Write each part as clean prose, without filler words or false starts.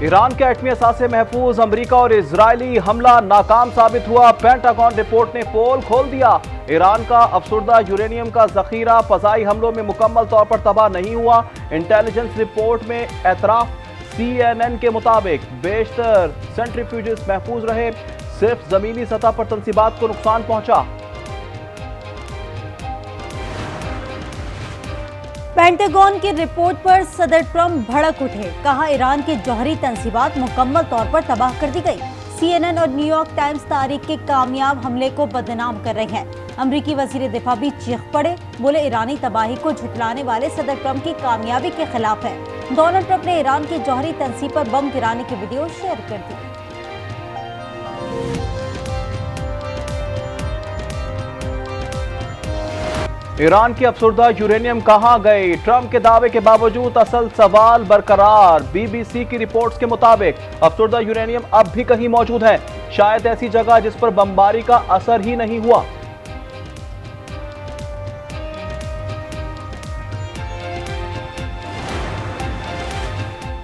Iran के एटमी असासे महफूज, अमरीका और इजरायली हमला नाकाम साबित हुआ। पेंटागन रिपोर्ट ने पोल खोल दिया। ईरान का अफसुर्दा यूरेनियम का जखीरा फजाई हमलों में मुकम्मल तौर पर तबाह नहीं हुआ। इंटेलिजेंस रिपोर्ट में एतराफ। CNN के मुताबिक बेशतर सेंट्रीफ्यूजेस महफूज रहे, सिर्फ जमीनी सतह पर तंसीबात को नुकसान पहुंचा। पेंटागन की रिपोर्ट पर सदर ट्रंप भड़क उठे, कहा ईरान की जौहरी तंसीबात मुकम्मल तौर पर तबाह कर दी गई। CNN और न्यूयॉर्क टाइम्स तारीख के कामयाब हमले को बदनाम कर रहे हैं। अमरीकी वजीर दिफा भी चीख पड़े, बोले ईरानी तबाही को झुठलाने वाले सदर ट्रंप की कामयाबी के खिलाफ है। डोनाल्ड ट्रंप ने ईरान की जौहरी तंसीब पर बम गिराने की वीडियो शेयर कर दी। ईरान की अफसुर्दा यूरेनियम कहां गई? ट्रंप के दावे के बावजूद असल सवाल बरकरार। BBC की रिपोर्ट्स के मुताबिक अफसुर्दा यूरेनियम अब भी कहीं मौजूद है, शायद ऐसी जगह जिस पर बमबारी का असर ही नहीं हुआ।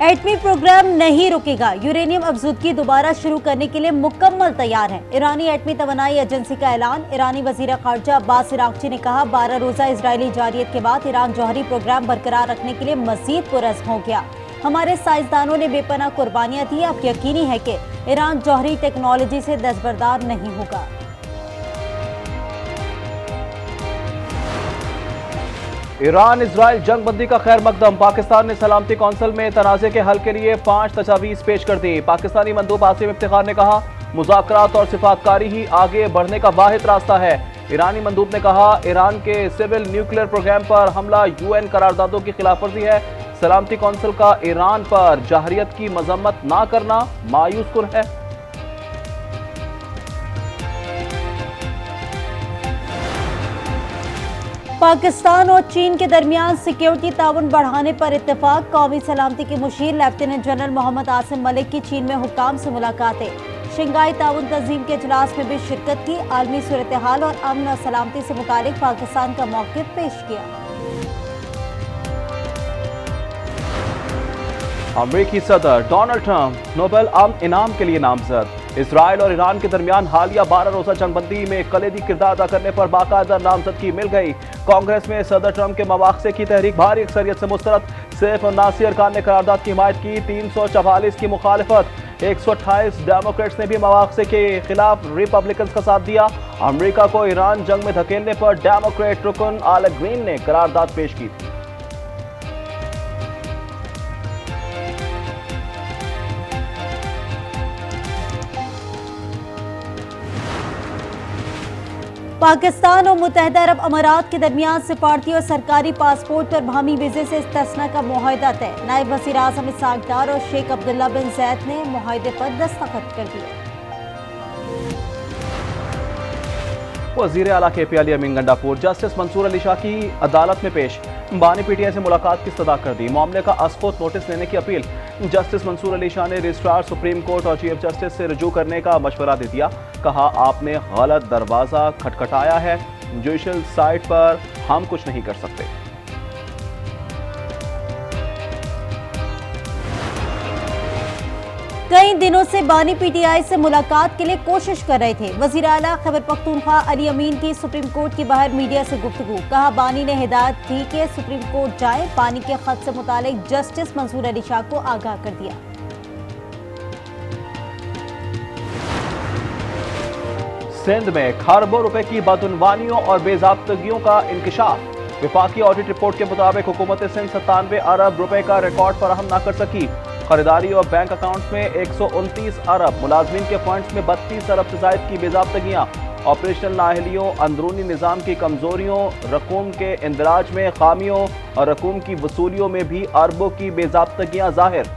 एटमी प्रोग्राम नहीं रुकेगा, यूरेनियम अफजूदगी दोबारा शुरू करने के लिए मुकम्मल तैयार है। ईरानी एटमी तवानाई एजेंसी का ऐलान। ईरानी वजीर खारजा अब्बास इराक्ची ने कहा, 12 रोजा इजरायली जारियत के बाद ईरान जौहरी प्रोग्राम बरकरार रखने के लिए मजीद पुरअज़्म हो गया। हमारे साइंसदानों ने बेपनाह कुर्बानियां दी, अब यकीनी है कि ईरान जौहरी टेक्नोलॉजी से दस्तबरदार नहीं होगा। ईरान इजराइल जंग बंदी का खैर मकदम। पाकिस्तान ने सलामती कौंसिल में तनाज़े के हल के लिए 5 तजावीज़ पेश कर दी। पाकिस्तानी मंदूब आसिम इफ्तिखार ने कहा, मुज़ाकरात और सिफातकारी ही आगे बढ़ने का वाहिद रास्ता है। ईरानी मंदूब ने कहा, ईरान के सिविल न्यूक्लियर प्रोग्राम पर हमला UN करारदादों की खिलाफवर्जी है। सलामती कौंसिल का ईरान पर जहरियत की मजम्मत ना करना मायूस कुन है। पाकिस्तान और चीन के दरमियान सिक्योरिटी ताउन बढ़ाने पर इत्तेफाक। कौमी सलामती के मुशीर लेफ्टिनेंट जनरल मोहम्मद आसिम मलिक की चीन में हुक्काम से मुलाकातें। शंघाई ताउन तंजीम के इजलास में भी शिरकत की। आलमी सूरत हाल और अमन और सलामती से मुतालिक पाकिस्तान का मौक़िफ़ पेश किया। अमेरिकी सदर डोनाल्ड ट्रंप नोबेल अमन इनाम के लिए नामजद। इसराइल और ईरान के दरमियान हालिया 12 रोजा जंगबंदी में कलीदी किरदार अदा करने पर बाकायदा नामजदगी मिल गई। कांग्रेस में सदर ट्रंप के मवाक़से की तहरीक भारी अक्सरियत से मुस्तरद। सैफ और नासिर खान ने करारदाद की हिमायत की। 344 की मुखालिफत। 128 डेमोक्रेट्स ने भी मवाक़से के खिलाफ रिपब्लिकन का साथ दिया। अमरीका को ईरान जंग में धकेलने पर डेमोक्रेट रुकन आल ग्रीन ने करारदाद पेश की। पाकिस्तान और मुत्तहदा अरब अमारात के दरमियान सिफारती और सरकारी पासपोर्ट पर बाहमी वीज़े से इस्तिस्ना का मुआहदा तय। नायब वज़ीर आज़म इसहाक डार और शेख अब्दुल्ला बिन ज़ैद ने मुआहदे पर दस्तखत कर दिए। वज़ीर आला KP अली अमीन गंडापुर जस्टिस मंसूर अली शाह की अदालत में पेश। बानी PTI से मुलाकात की इस्तदा कर दी। मामले का असखुद नोटिस लेने की अपील। जस्टिस मंसूर अली शाह ने रजिस्ट्रार सुप्रीम कोर्ट और चीफ जस्टिस से रुजू करने का मशवरा दे दिया। कहा, आपने गलत दरवाजा खटखटाया है, जुडिशल साइट पर हम कुछ नहीं कर सकते। कई दिनों से बानी PTI से मुलाकात के लिए कोशिश कर रहे थे। वज़ीर आला खैबर पख्तूनख्वा अली अमीन की सुप्रीम कोर्ट के बाहर मीडिया से गुफ्तगू। कहा, बानी ने हिदायत थी कि सुप्रीम कोर्ट जाए। बानी के खत से मुतालिक जस्टिस मंसूर अली शाह को आगाह कर दिया। सिंध में खरबों रुपए की बदउनवानियों और बेज़ाब्तगियों का इंकशाफ। विफाकी ऑडिट रिपोर्ट के मुताबिक हुकूमत सिंध 97 अरब रुपए का रिकॉर्ड फराहम न कर सकी। खरीदारी और बैंक अकाउंट्स में 129 अरब, मुलाजमीन के फंड्स में 32 अरब से जायद की बेज़ाब्तगियां। ऑपरेशनल नाअहलियों, अंदरूनी निज़ाम की कमजोरियों, रकूम के इंदराज में खामियों और रकूम की वसूलियों में भी अरबों की बेज़ाब्तगियां जाहिर।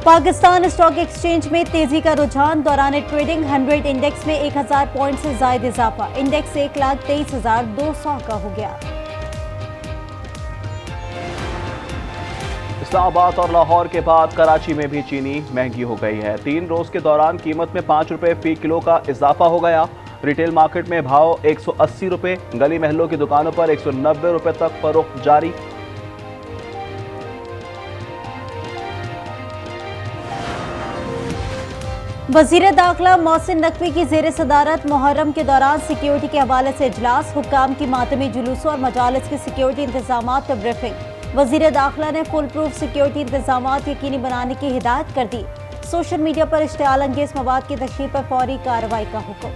पाकिस्तान स्टॉक एक्सचेंज में तेजी का रुझान। दौरान ट्रेडिंग 100 इंडेक्स में 1000 पॉइंट से ज्यादा इजाफा। इंडेक्स 1,23,200 का हो गया। इस्लामाबाद और लाहौर के बाद कराची में भी चीनी महंगी हो गई है। 3 रोज के दौरान कीमत में 5 रुपए फी किलो का इजाफा हो गया। रिटेल मार्केट में भाव 180 रुपए, गली महलों की दुकानों पर 190 रुपए तक फरोख्त जारी। वजीर दाखिला मोहसिन नकवी की जेर सदारत मुहर्रम के दौरान सिक्योरिटी के हवाले से इजलास, हुक्काम की मातमी जुलूसों और मजालिस के सिक्योरिटी इंतजामात पर ब्रीफिंग। वजीर दाखिला ने फुल प्रूफ सिक्योरिटी इंतजामात यकीनी बनाने की हिदायत कर दी। सोशल मीडिया पर इश्तिआल अंगेज मवाद की तशहीर पर फौरी कार्रवाई का हुक्म।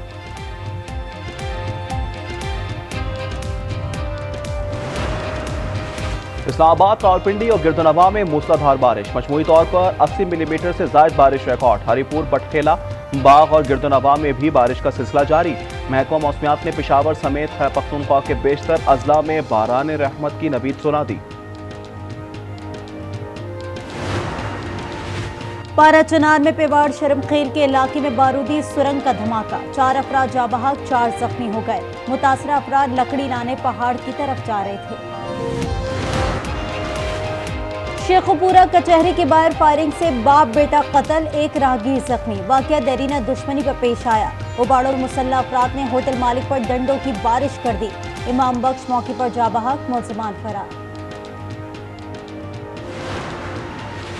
इस्लामाबाद, रावलपिंडी और गिरदनवा में मूसलाधार बारिश, मजमूई तौर पर 80 मिलीमीटर से ज्यादा बारिश रिकॉर्ड। हरीपुर, बटखेला, बाग और गिरदनवा में भी बारिश का सिलसिला जारी। महकमा मौसमियात ने पेशावर समेत खैबर पख्तूनख्वा के बेशतर अजला में बारान रहमत की नवीद सुना दी। पारा चनार में पेवाड़ शर्मखेल के इलाके में बारूदी सुरंग का धमाका, 4 अफराद जाँ बहक, 4 जख्मी हो गए। मुतासरा अफराद लकड़ी लाने पहाड़ की तरफ जा रहे थे। शेखुपुरा कचहरी के बाहर फायरिंग से बाप बेटा कत्ल, 1 राहगीर जख्मी। वाकया देरीना दुश्मनी पर पेश आया। उबाड़ और मुसल्लह अफराद ने होटल मालिक पर डंडों की बारिश कर दी। इमाम बख्श मौके पर जाँ बहक, मुलजमान फरार।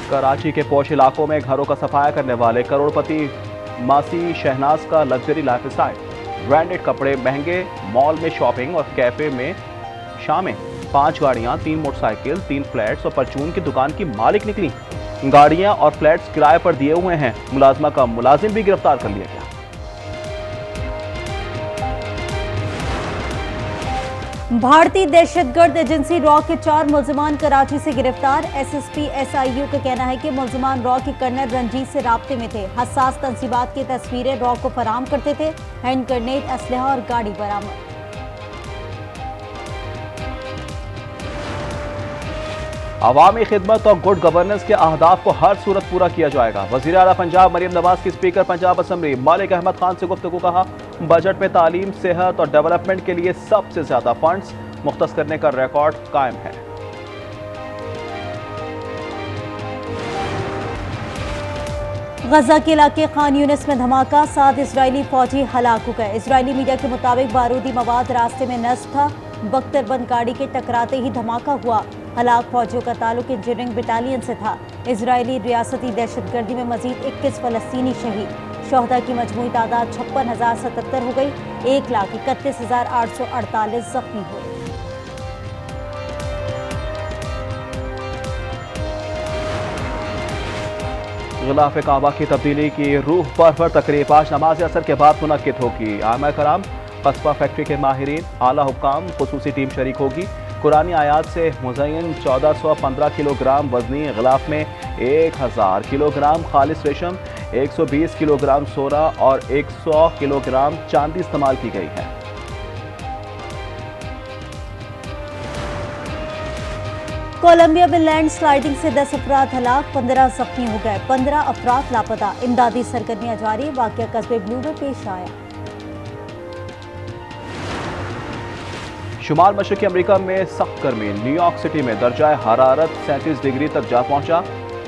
कराची के पोश इलाकों में घरों का सफाया करने वाले करोड़पति मासी शहनाज का लग्जरी लाइफस्टाइल, ब्रांडेड कपड़े महंगे, मॉल में शॉपिंग और कैफे में शामें। 5 गाड़ियां, 3 मोटरसाइकिल, 3 फ्लैट्स और परचून की दुकान की मालिक निकली। गाड़ियां और फ्लैट्स किराए पर दिए हुए हैं। मुलाजमा का मुलाजिम भी गिरफ्तार कर लिया गया। भारतीय दहशतगर्द एजेंसी रॉ के 4 मुलजमान कराची से गिरफ्तार। SSP SIU का कहना है कि मुलजमान रॉ के कर्नल रंजीत से राब्ते में थे। हसास तंसीबात की तस्वीरें रॉ को फराहम करते थे। हैंड ग्रेनेड, असलहा और गाड़ी बरामद। अवामी खिदमत और गुड गवर्नेंस के अहदाफ को हर सूरत पूरा किया जाएगा। वज़ीर आला पंजाब मरियम नवाज की स्पीकर पंजाब असम्बली मालिक अहमद खान से गुफ्तगू। कहा, बजट में तालीम, सेहत और डेवलपमेंट के लिए सबसे ज्यादा फंड्स मुख्तस करने का रिकॉर्ड कायम है। गजा के इलाके खान यूनिस में धमाका, 7 इजरायली फौजी हलाक हो गए। इजरायली मीडिया के मुताबिक बारूदी मवाद रास्ते में नस्ब था। बख्तरबंद गाड़ी के टकराते ही धमाका हुआ। हलाक फौजियों का ताल्लुक इंजीनियरिंग बटालियन से था। इजरायली रियासती दहशतगर्दी में मजीद 21 फलस्तीनी शहीद। शोहदा की मजमूई तादाद 56,077 हो गई। 1,31,848 जख्मी हुए। गिलाफ काबा की तब्दीली की रूह पर तकरीब आज नमाज असर के बाद मुनक्किद होगी। आमा कराम, कस्बा फैक्ट्री के माहिरीन, आला हुक्काम, खुसूसी टीम शरीक होगी। कुरानी आयात से मुज़य्यन 1415 किलोग्राम वजनी गिलाफ में 1000 किलोग्राम खालिस रेशम, 120 किलोग्राम सोना और 100 किलोग्राम चांदी इस्तेमाल की गई है। कोलंबिया में लैंड स्लाइडिंग से 10 अफराद हलाक, 15 जख्मी हो गए। 15 अफराद लापता। इमदादी सरगर्मियां जारी। वाकया कस्बे ब्लू में पेश आया। शुमाल मशरकी अमेरिका में सख्त गर्मी, न्यूयॉर्क सिटी में दर्जा हरारत 37 डिग्री तक जा पहुंचा।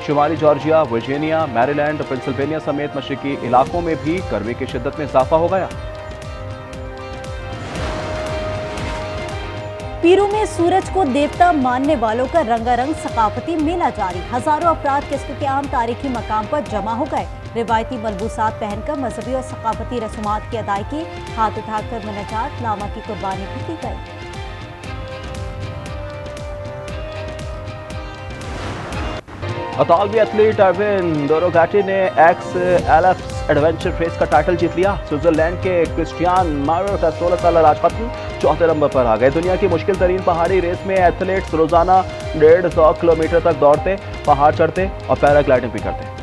शुमाली जॉर्जिया, वर्जीनिया, मैरीलैंड और पेंसिल्वेनिया समेत मशरकी इलाकों में भी गर्मी की शिद्दत में इजाफा हो गया। पीरू में सूरज को देवता मानने वालों का रंगारंग सकाफती मेला जारी। हजारों अफराद किस्म के आम तारीखी मकाम पर जमा हो गए। रिवायती मलबूसात पहनकर मजहबी और सकाफती रसूमात की अदायगी, हाथ उठाकर मुनाजात, लामा की कुर्बानी भी की गई। अतालवी एथलीट अरविंद डोरोगाटी ने XLF एडवेंचर रेस का टाइटल जीत लिया। स्विट्जरलैंड के क्रिस्टियान मायर का 16 साल राज खत्म 4थे नंबर पर आ गए। दुनिया की मुश्किल तरीन पहाड़ी रेस में एथलीट्स रोजाना 150 किलोमीटर तक दौड़ते, पहाड़ चढ़ते और पैराग्लाइडिंग भी करते।